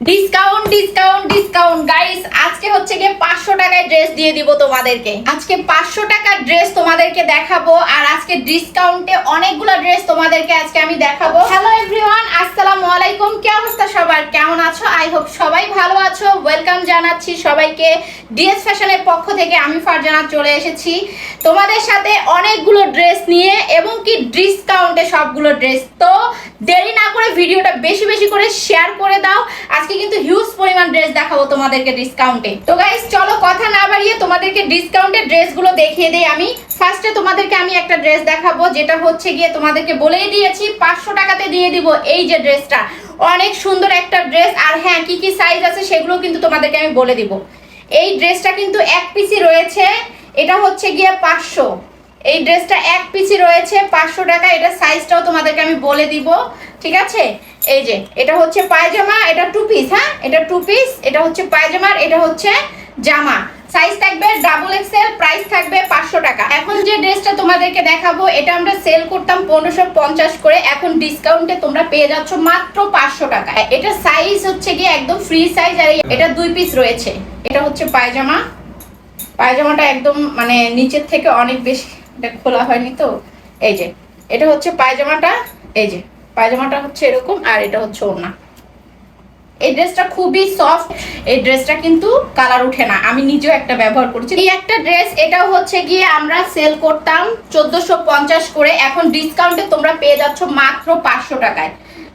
Discount discount discount guys, আজকে হচ্ছে গিয়ে 500 টাকায় ড্রেস দিয়ে দিব তোমাদেরকে। আজকে 500 টাকার ড্রেস তোমাদেরকে দেখাবো, আর আজকে ডিসকাউন্টে অনেকগুলো ড্রেস তোমাদেরকে আজকে আমি দেখাবো। হ্যালো এভরিওয়ান, আসসালামু আলাইকুম। কি অবস্থা সবার, কেমন আছো? আই হোপ সবাই ভালো আছো। ওয়েলকাম জানাচ্ছি সবাইকে ডিএস ফ্যাশনের পক্ষ থেকে। আমি ফারজানা চলে এসেছি তোমাদের সাথে অনেকগুলো ড্রেস নিয়ে, এবং কি ডিসকাউন্টে সবগুলো ড্রেস। তো দেরি না করে ভিডিওটা বেশি বেশি করে শেয়ার করে দাও। আজকে কিন্তু হিউজ পরিমাণ ড্রেস দেখাবো তোমাদেরকে ডিসকাউন্টে। তো গাইস চলো কথা না বাড়িয়ে তোমাদেরকে ডিসকাউন্টে ড্রেসগুলো দেখিয়ে দেই। আমি ফার্স্টে তোমাদেরকে আমি একটা ড্রেস দেখাবো, যেটা হচ্ছে গিয়ে তোমাদেরকে বলেই দিয়েছি 500 টাকাতে দিয়ে দিব। এই যে ড্রেসটা, অনেক সুন্দর একটা ড্রেস। আর হ্যাঁ, কি কি সাইজ আছে সেগুলো কিন্তু তোমাদেরকে আমি বলে দিব। এই ড্রেসটা কিন্তু এক পিসি রয়েছে, এটা হচ্ছে গিয়ে 500। এই ড্রেসটা এক পিসি রয়েছে 500 টাকা। এটা সাইজটাও তোমাদেরকে আমি বলে দিব, ঠিক আছে? এই যে এটা হচ্ছে পায়জামা, এটা টু পিস। হ্যাঁ, এটা টু পিস, এটা হচ্ছে পায়জামার, এটা হচ্ছে জামা। সাইজ থাকবে ডাবল এক্সেল, প্রাইস থাকবে 500 টাকা। এখন যে ড্রেসটা তোমাদেরকে দেখাবো, এটা আমরা সেল করতাম 1550 করে, এখন ডিসকাউন্টে তোমরা পেয়ে যাচ্ছ মাত্র 500 টাকা। এটা সাইজ হচ্ছে গিয়ে একদম ফ্রি সাইজ, আর এটা দুই পিস রয়েছে। এটা হচ্ছে পায়জামা, পায়জামাটা একদম মানে নিচের থেকে অনেক বেশি, এটা খোলা হয়নি তো। এই যে এটা হচ্ছে পায়জামাটা, এই যে পায়জামাটা হচ্ছে এরকম, আর এটা হচ্ছে ওড়না। এই ড্রেসটা খুবই সফট, এই ড্রেসটা কিন্তু কালার উঠে না, আমি নিজেও একটা ব্যবহার করছি। এই একটা ড্রেস, এটাও হচ্ছে গিয়ে আমরা সেল করতাম 1450 করে, এখন ডিসকাউন্টে তোমরা পেয়ে যাচ্ছ মাত্র 500 টাকায়।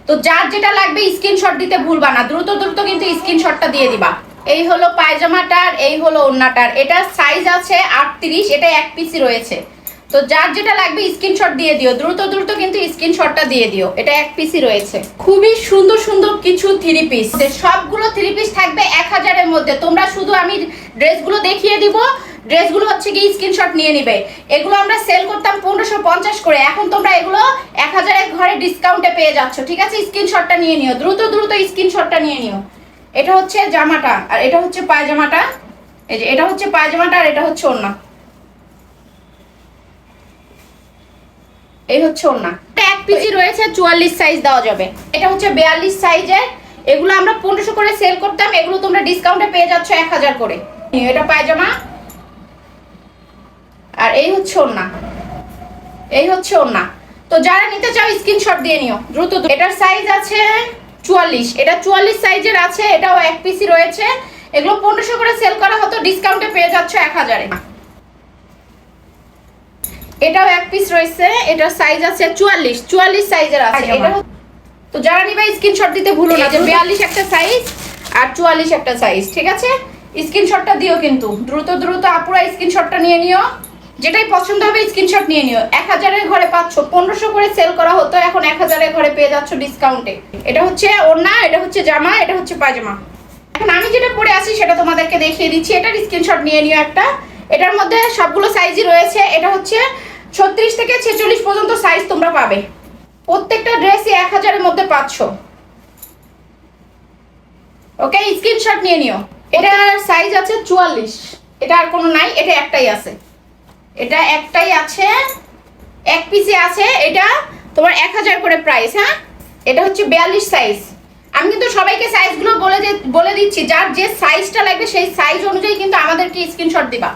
তো যার যেটা লাগবে স্ক্রিনশট দিতে ভুলবা না, দ্রুত দ্রুত কিন্তু স্ক্রিনশটটা দিয়ে দিবা। এই হলো পায়জামাটার, এই হলো ওড়নাটার। এটা সাইজ আছে 38, এটা এক পিসি রয়েছে। তো যার যেটা লাগবে স্ক্রিনশট দিয়ে দিও, দ্রুত দ্রুত কিন্তু স্ক্রিনশটটা দিয়ে দিও। এটা এক পিসি রয়েছে, খুবই সুন্দর সুন্দর কিছু থ্রি পিস। সবগুলো থ্রি পিস থাকবে 1000 এর মধ্যে। তোমরা শুধু আমি ড্রেসগুলো দেখিয়ে দিব, ড্রেসগুলো হচ্ছে কি স্ক্রিনশট নিয়ে নিবে। এগুলো আমরা সেল করতাম 1550 করে, এখন তোমরা এগুলো 1000 এর ঘরে ডিসকাউন্টে পেয়ে যাচ্ছ, ঠিক আছে? স্ক্রিনশটটা নিয়ে নিও, দ্রুত দ্রুত স্ক্রিনশটটা নিয়ে নিও। এটা হচ্ছে জামাটা, আর এটা হচ্ছে পায়জামাটা। এই যে এটা হচ্ছে পায়জামাটা, আর এটা হচ্ছে ওড়না। এই হচ্ছে ওড়না। এক পিসি রয়েছে, 44 সাইজ দেওয়া যাবে। এটা হচ্ছে 42 সাইজের। এগুলো আমরা 1500 করে সেল করতাম, এগুলো তোমরা ডিসকাউন্টে পেয়ে যাচ্ছ 1000 করে। এটা পায়জামা, আর এই হচ্ছে ওড়না, এই হচ্ছে ওড়না। তো যারা নিতে চাও স্ক্রিনশট দিয়ে নিও দ্রুত। এটার সাইজ আছে 44, এটা 44 সাইজের আছে, এটাও এক পিসি রয়েছে। এগুলো 1500 করে সেল করা হতো, ডিসকাউন্টে পেয়ে যাচ্ছ 1000 এ। এটাও এক পিস রয়েছে, এটার সাইজ আছে 44 সাইজের আছে এটা। তো যারা নিবে স্ক্রিনশট দিতে ভুলো না, যে 42 একটা সাইজ আর 44 একটা সাইজ, ঠিক আছে? স্ক্রিনশটটা দিও কিন্তু দ্রুত দ্রুত, আপুরা স্ক্রিনশটটা নিয়ে নিও। যেটাই পছন্দ হবে স্ক্রিনশট নিয়ে নিও। 1000 এর ঘরে পাচ্ছ, 1500 করে সেল করা হতো, এখন 1000 এর ঘরে পেয়ে যাচ্ছ ডিসকাউন্টে। এটা হচ্ছে ওড়না, এটা হচ্ছে জামা, এটা হচ্ছে পায়জামা। এখন আমি যেটা পরে আছি সেটা তোমাদেরকে দেখিয়ে দিচ্ছি, এটার স্ক্রিনশট নিয়ে নিও একটা। এটার মধ্যে সবগুলো সাইজই রয়েছে। এটা হচ্ছে 36 থেকে 46 পর্যন্ত সাইজ তোমরা পাবে। প্রত্যেকটা ড্রেসই 1000 এর মধ্যে পাচ্ছ। ওকে, স্ক্রিনশট নিয়ে নিও। এটার সাইজ আছে 44, এটা আর কোনো নাই, এটা একটাই আছে, এটা একটাই আছে, এক পিসে আছে। এটা তোমার 1000 করে প্রাইস। হ্যাঁ, এটা হচ্ছে 42 সাইজ। আমি কিন্তু সবাইকে সাইজগুলো বলে দিচ্ছি, যার যে সাইজটা লাগবে সেই সাইজ অনুযায়ী কিন্তু আমাদেরকে স্ক্রিনশট দিবা।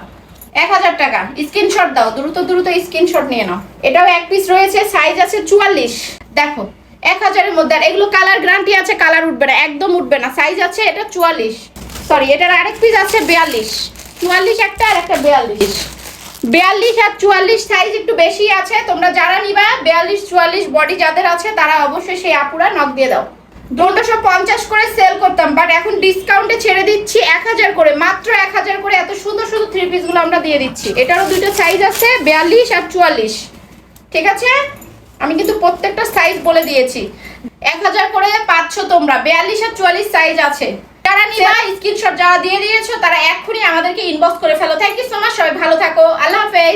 1000 টাকা স্ক্রিনশট দাও, দ্রুত দ্রুত স্ক্রিনশট নিয়ে নাও। এটাও এক পিস রয়েছে, সাইজ আছে 44। দেখো 1000 এর মধ্যে, আর এগুলো কালার গ্যারান্টি আছে, কালার উঠবে না, একদম উঠবে না। সাইজ আছে এটা 44, সরি এটার আরেক পিস আছে 42। 44 একটা, আর একটা 42। 42 আর 44 সাইজ একটু বেশি আছে। তোমরা যারা নিবা 42 44 বডি যাদের আছে, তারা অবশ্যই সেই আপুরা নক দিয়ে দাও। 1550 করে সেল করতাম, বাট এখন ডিসকাউন্টে ছেড়ে দিচ্ছি 1000 করে, মাত্র 1000 করে। এত সুন্দর সুন্দর থ্রি পিস গুলো আমরা দিয়ে দিচ্ছি। এটারও দুটো সাইজ আছে, 42 আর 44, ঠিক আছে? আমি কিন্তু প্রত্যেকটা সাইজ বলে দিয়েছি। 1000 করে পাচ্ছ তোমরা, 42 আর 44 সাইজ আছে। যারা নিবা স্ক্রিনশট যারা দিয়ে দিয়েছো, তারা এক্ষুনি আমাদেরকে ইনবক্স করে ফেলো। থ্যাংক ইউ সো মাচ, সবাই ভালো থাকো, আল্লাহ হাফেজ।